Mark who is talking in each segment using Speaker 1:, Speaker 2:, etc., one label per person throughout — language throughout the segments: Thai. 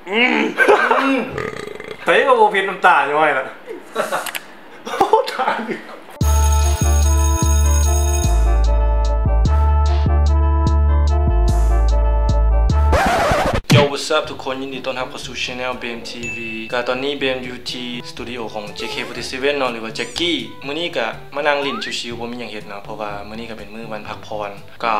Speaker 1: เฮ้ยโอ้เพชรน้ำตาย่อยละโอ้ตายWhat's up ทุกคนยินดีต้อนรับเข้าสู่ Channel BMTV ก็ตอนนี้ BM อยู่ที่สตูดิโอของ JK47 เนาะหรือว่าแจ็คกี้มื้อนี้ก็มานั่งลิ้นชิวๆบ่มีหยังเฮ็ดเนาะเพราะว่ามื้อนี้ก็เป็นมื้อวันพักผ่อนก็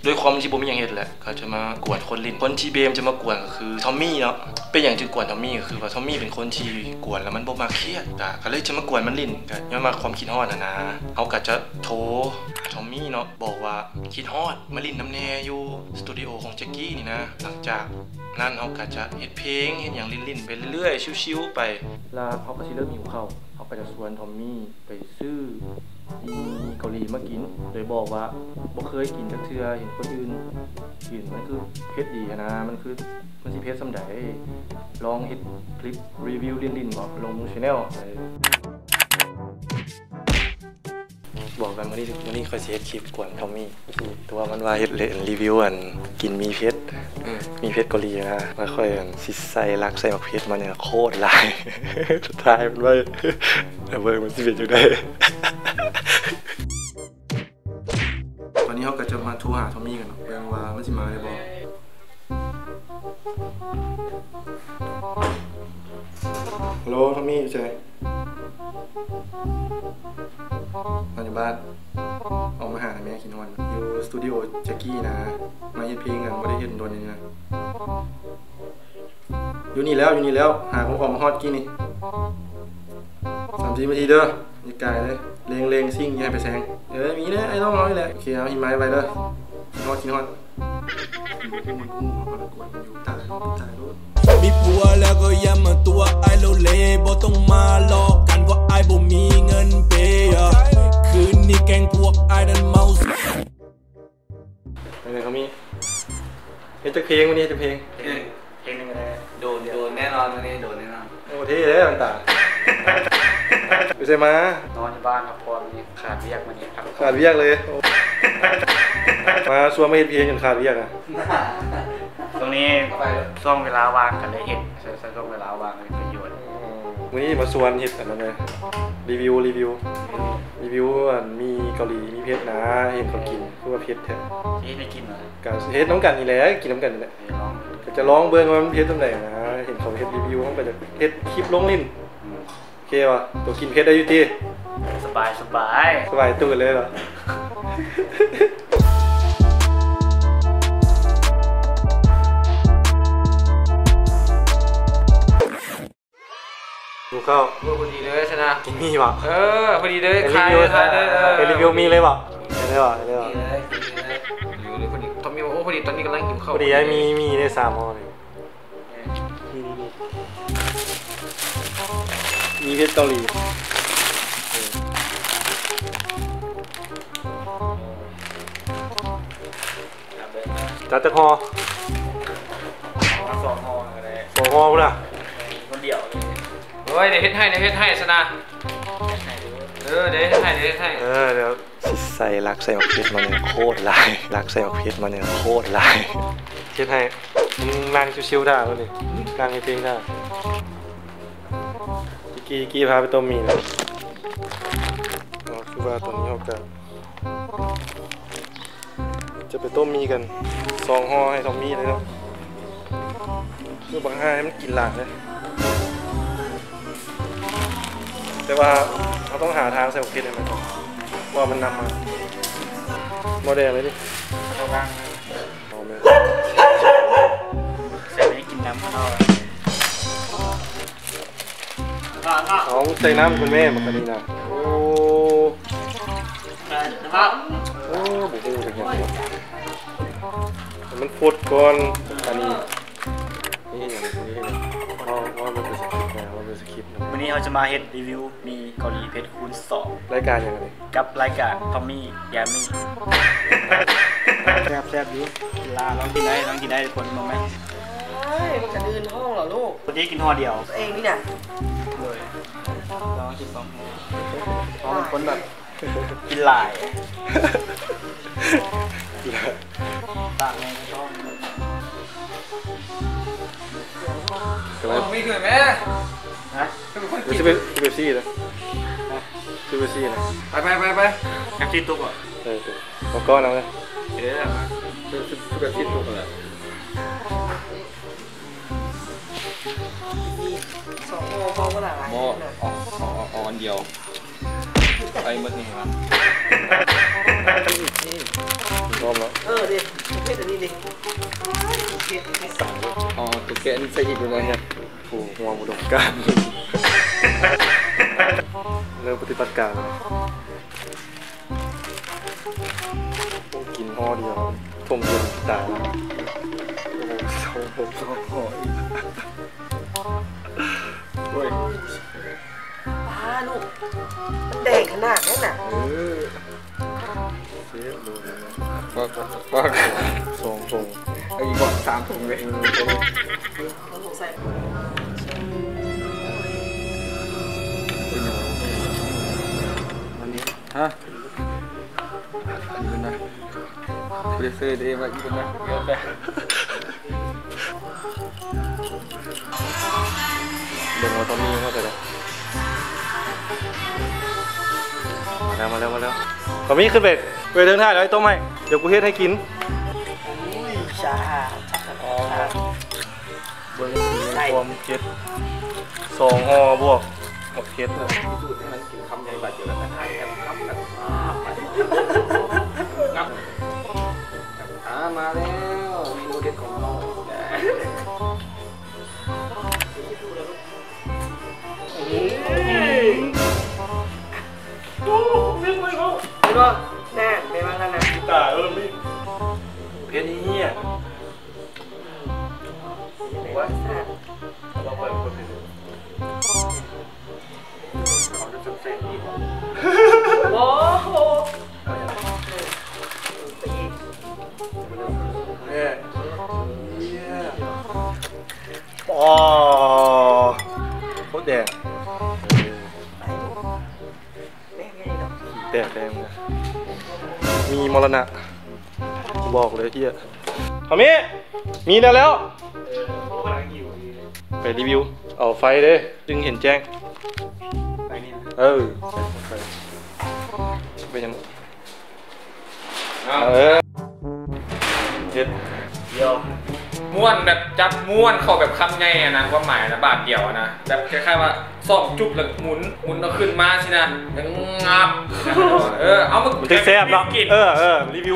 Speaker 1: ด้วยความที่บ่มีหยังเฮ็ดแหละก็จะมากวนคนลิ้นคนที่ BM จะมากวนก็คือทอมมี่เนาะเป็นหยังจึงกวนทอมมี่ก็คือว่าทอมมี่เป็นคนที่กวนแล้วมันบ่มาเครียดก็เลยจะมากวนมันลิ้นก็ย้อนมาความคิดฮอดนะเฮาก็จะโทรทอมมี่เนาะบอกว่าคิดฮอดมาลิ้นน้ำแน่อยู่สตูดิโอของแจ็คกี้นี่นะหลังจากนั่นเขาก็จะเฮ็ดเพลงเฮ็ดอย่างลิ้นๆไปเรื่อยๆชิวๆไปแล้วเขาก็สิเริ่มหิวข้าวเขาก็จะชวนทอมมี่ไปซื้อเกาหลีมากินโดยบอกว่าบ่เคยกินจักเทื่อเห็นคนอื่นกินมันคือเผ็ดดีนะมันสิเผ็ดส่ำใดลองเฮ็ดคลิปรีวิวลิ้นๆบ่ลง Channel บอกกันวันนี้ค่อยสิเฮ็ดคลิปกวนทอมมี่ตัวมันว่าเฮ็ดรีวิวอันกินมีเพชรเกาหลีนะแล้วค่อยสิใส่รักใส่หมักเพชรมาเนี่ยโคตรหลายสุดท้ายมันว่าเบิ่งมันสิเป็นจังได๋ตอนนี้เขาก็จะมาโทรหาทอมมี่กันเนาะเบิ่งว่ามันสิมาได้บ่ฮัลโหลทอมมี่อยู่ไสอยู่บ้านออกมาหาแม่คินฮอนอยู่สตูดิโอแจ็คกี้นะมาเฮ็ดเพลงกันบ่ได้เฮ็ดโดนนี่นะอยู่นี่แล้วหาของออกมาฮอดกี้นี่30 นาทีเด้ออย่าไกลเลยเลงซิ่งอย่าให้ไปแซงมีนะไอ้น้องนี่แหละโอเคเอาหิมะไปเด้อกินฮอดมีผัวแล้วก็อย่ามาตัวไอ้โลเลบ่ต้องมาหลอกกันว่าไอ้บ่มีเงินเปย์คืนนี้แกงพวกไอ้ดันเมาเป็นไงเขามีเฮ็ดจักเพลงวันนี้จะเพลงนึงก็ได้โดนแน่นอนวันนี้โดนแน่นอนโอ้เท่เลยต่างๆไปใช่มานอนอยู่บ้านพักผ่อนนี่ขาดเวียกวันนี้ครับขาดเวียกเลยมาชวนมาเฮ็ดเพลงจนขาดเวียกอ่ะตรงนี้ช่วงเวลาว่างกันเลยเห็นใช้ช่วงเวลาว่างเป็นประโยชน์วันนี้มาชวนเห็ดกันแล้วเลยรีวิวมีเกาหลีมีเพชรนะเห็นเขากินคือว่าเพชรแท้ได้กินเหรอกับเฮ็ดน้ำกันนี่แหละกินน้ำกันนี่แหละก็จะร้องเบิ้งว่ามันเพชรตรงไหนนะเห็นเขาเฮ็ดรีวิวเขาก็จะเฮ็ดคลิปลงลิ้นโอเคป่ะตัวกินเพชรได้อยู่ตีสบายตื่นเลยเหรอดูเข้าพอดีเลยชนะกินมีป่ะพอดีเลยคลายเลยรีวิวมีเลยป่ะได้ป่ะอยู่พอดีตอนมีพอดีตอนนี้กำลังหิวข้าวพอดีไอ้มีได้3 ห่อเลยมีเพชรเกาหลีจัดจะห่อ2 ห่ออะไร2 ห่อป่ะคนเดียวเฮ้ยเดี๋ยวเฮ็ดให้ชนะเดี๋ยวเฮ็ดให้เดี๋ยวใส่รักใส่หมักเพชรมาเนี่ยโคตรลายเฮ็ดให้นั่งชิวๆได้เลยนั่งให้เพลงได้กี้พาไปต้มมีนะคือว่าตอนนี้เขาจะไปต้มมีกัน2 ห่อให้ทอมมี่เลยเนาะเพื่อบางให้มันกินหลากเลยแต่ว่าเราต้องหาทางใส่หมวกเพชรให้มันว่ามันนำมาโมเดลเลยดิเอาบ้างใส่ไม่กินน้ำเข้าของใส่น้ำคุณแม่มากันนี่นะโอ้บุกเป็นยังไงมันพูดก่อนอันนี้วันนี้เราจะมาเฮ็ดรีวิวมีเกาหลีเพชรคูณ2รายการยังไงกับรายการทอมมี่ยามี่แซ่บอยู่ลาลองกินได้คนมองไหมมันจะดื่นห้องเหรอลูกวันนี้กินห่อเดียวเองนี่น่ะเลยลองกิน2 ห่อเป็นคนแบบกินหลายตากในช่อง
Speaker 2: มีคือไหมฮะ
Speaker 1: ซื้อเบปซี่นะซื้อเบปซี่นะ
Speaker 2: ไปแคปซี่ตุ๊กอ่ะ
Speaker 1: แล้วก็เอาเลย
Speaker 2: ซื้อเบปซี่ตุ๊กเลย
Speaker 3: 2 โมพอเมื่อไหร่
Speaker 2: โมออนเดียวไปหมดนี่ครับ
Speaker 1: พร้อมแล้ว
Speaker 3: ดิเพชรอันนี้ดิ
Speaker 2: อ๋อตุ๊กแกนี่ใส่อีกเลยเนี่ย
Speaker 1: ผู้หัวบุดมการเริ่มปฏิบัติการกินห่อเดียวชมจนตาย
Speaker 2: โอ้ย
Speaker 3: ป้าลูกมันแดงขนาดนั้นน่ะ
Speaker 1: เสียดู
Speaker 2: ว่า
Speaker 1: 2 ถุง
Speaker 2: อีกก่อน3 ถุงเลย
Speaker 3: ใส่
Speaker 2: ฮะนะเพื่อซื้อได้มาอีกนะเยอะไป
Speaker 1: ลงมาตอนนี้เข้าใจแล้วมาแล้วตอนนี้ขึ้นไปเดินท่าแล้วไอ้ต้มให้เดี๋ยวกูเฮ็ดให้กิน
Speaker 3: ชา
Speaker 1: ความเค็ด2 ห่อบวกกับเค็ด
Speaker 2: สูตรให้มันกินคำใหญ่บาดเจ็บแล้วถ่ายแค่คำแบบงับมาแล้วเมนูเด็ดของเรา
Speaker 3: ก็แน่ไปบ้างแล้วนะ
Speaker 1: ตายแล้วพี่เพชรเฮีย
Speaker 3: ว่า
Speaker 1: เราเปิดคนผิด
Speaker 2: เขาจะสับเส้นดีกว่า
Speaker 3: โอ้โห
Speaker 1: อ๋อโคตรแดงแดงมีมรณะบอกเลยเฮียทำมีแล้วไปรีวิวเอาไฟเลยจึงเห็นแจ้งเป็นยังเฮ็ด
Speaker 2: เดียวม้วนแบบจับม้วนเข้าแบบคำไงนะว่าหมายนะบาทเดียวนะแบบคล้ายๆว่าซ่อมจุบแล้วหมุนเอาขึ้นมาสินะยังงับเอามา
Speaker 1: แซ่บเนาะรีวิว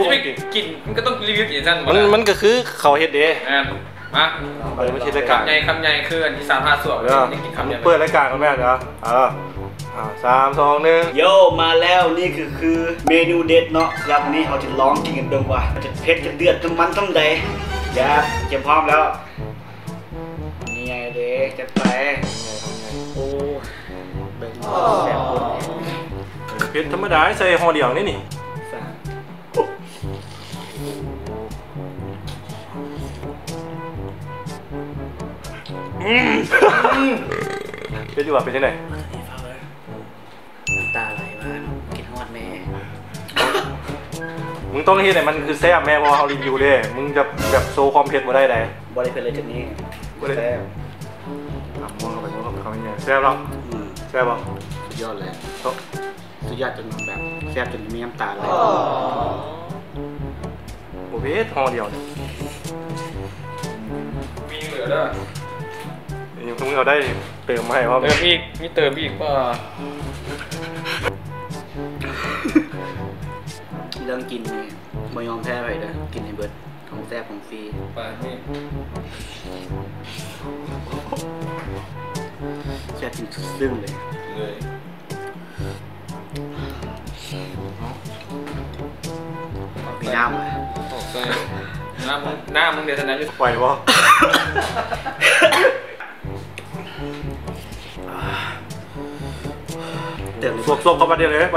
Speaker 2: กินมันก็ต้องรีวิวกี่สั้น
Speaker 1: มันก็คือเขาเฮ็ดเด้
Speaker 2: มา
Speaker 1: เปิดรายการ
Speaker 2: คำใหญ่คืออันที่3 5 ส่วนกินคำใหญ่
Speaker 1: เปิดรายการกันแม่เดี๋ยว3 2 1
Speaker 4: โยมาแล้วนี่คือเมนูเด็ดเนาะแล้ววันนี้เขาจะลองกินกันดูว่าจะเผ็ดจะเดือดจะมันต้องใดอย่าจะพร้อมแล้วนี่ไงเด็กจะไปโอ้เป็นแบบ
Speaker 1: เผ็ดธรรมดาใส่ห่อเดียวนี่เป็นอยู่ว่าเป็นยังไง
Speaker 4: ตาไหลมากินฮอดแม่
Speaker 1: มึงต้องเห็นไหนมันคือแซ่บแม่พอเขารีวิวด้มึงจะแบบโซความเผ็ดมาได้ไหน
Speaker 4: บริเวณเลยจากนี้
Speaker 1: แซ่บม้วนเข้าไปเขาไม่แซ่บหรอกแซ่บหรอ
Speaker 4: สุดยอดเลยสุดยอดจนแบบแซ่บจนมีน้ำตาไหล
Speaker 1: โอ้เผ็ดห่อเดียว
Speaker 2: มีเหลือด้วย
Speaker 1: ยังต้องเอาได้เติมให้ว่า
Speaker 2: เติมอีกมีเติมอีกป่ะ
Speaker 4: เรื่องกินเนี่ยไม่ยอมแพ้ไปเลยกินในเบิร์ดของแซ่บของฟรี
Speaker 2: ไปนี่
Speaker 4: แซ่บจริงซึ่งเลยมีน้ำอ่ะ
Speaker 2: น้ำมึงเดี๋ยวทนายจะ
Speaker 1: ไหววะสวกเข้ามาเดียวเลยฮะ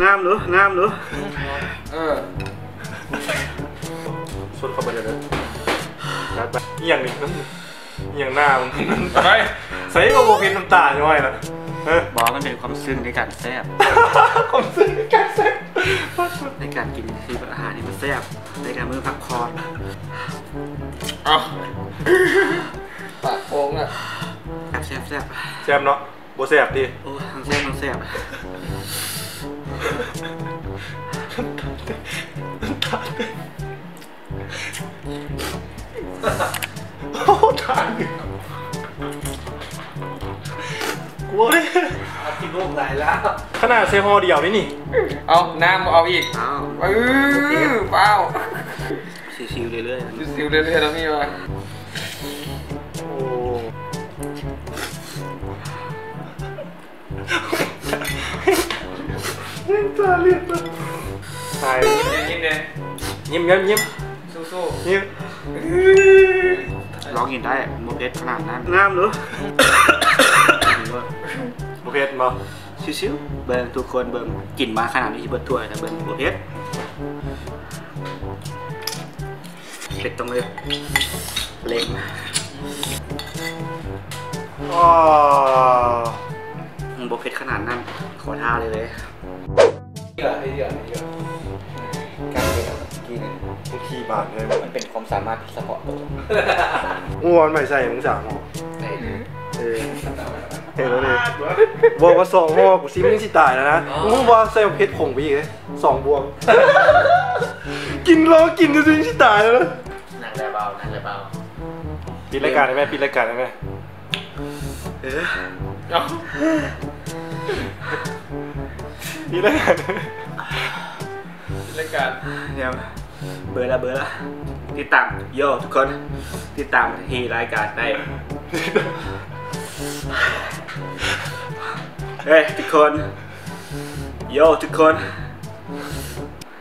Speaker 4: น้ำหรือ
Speaker 1: สวกเข้ามาเดียวเลยนัดไปอย่างหนึ่งอย่างหน้ามึง
Speaker 2: ไป
Speaker 1: ใส่ก็โบกินน้ำตาลย่อยละ
Speaker 4: บอกว่ามันเป็นความซึ้งในการแซ่บ
Speaker 1: ความซึ้งในการแซ่บ
Speaker 4: ในการกินคืออาหารนี่มันแซ่บในการมื้อพักผ่อน
Speaker 2: เอาปากโป่งอ่ะ
Speaker 4: แซ่บ
Speaker 1: แซ่บเนาะบ่แซ่บดิ
Speaker 4: โอ้ทั้งแซ่บทั้งแซ่บ
Speaker 1: โอ้ทานกลัวเลย
Speaker 3: กินลูกไหนแล้ว
Speaker 1: ขนาดเซฮอเดียวนี่นี่
Speaker 2: เอาน้ำเอาอีก
Speaker 4: อ้าว
Speaker 2: เปล่า
Speaker 4: ชิวๆเรื่อย
Speaker 2: ซิวเรื่อยๆแล้วนี่วะ
Speaker 1: โอ้ตาเลือดตาย
Speaker 2: ยิ้มเลย
Speaker 1: ยิ้ม
Speaker 2: สู้
Speaker 1: ยิ้ม
Speaker 4: ๆลองกินได้โมเดสขนาดนั้นงามหรือ
Speaker 1: โอเคมา
Speaker 4: ชิวๆเบิ่งทุกคนเบิ่งกินมาขนาดนี้ที่เบิดถ้วยแต่เบิ่งโมเดสเป็ดตรงเลยเล็ง
Speaker 1: อ๋อ
Speaker 4: โมเผ็ดขนาดนั้นขอท่าเลย
Speaker 2: ๆเยอะการเดียวกิน
Speaker 1: ทุกทีบาทเลย
Speaker 4: มันเป็นความสามารถเฉพาะตัว
Speaker 1: ง่วงไม่ใส่มึงสั่งหรอ
Speaker 4: ใน
Speaker 1: เห็นแล้วดิบอกว่าสองห่อกูซิมึงสิตายแล้วนะมึงว่าใส่เพชรผงไปอีกเลย2 บวง กินล้อกินจนสิตายแล้วนะ
Speaker 4: นั่งเลยเบานั่งเลยเบา
Speaker 1: ปิดรายการได้ไหมปิดรายการได้ไหม
Speaker 2: เอา
Speaker 1: ปิดรายการ
Speaker 2: รายการ
Speaker 4: เดี๋ยวเบอร์ละติดตามโย่ทุกคนติดตามที่รายการได้เฮ้ยทุกคนโย่ทุกคน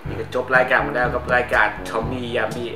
Speaker 4: นี่ก็จบรายการมาแล้วกับรายการทอมมี่ยามี่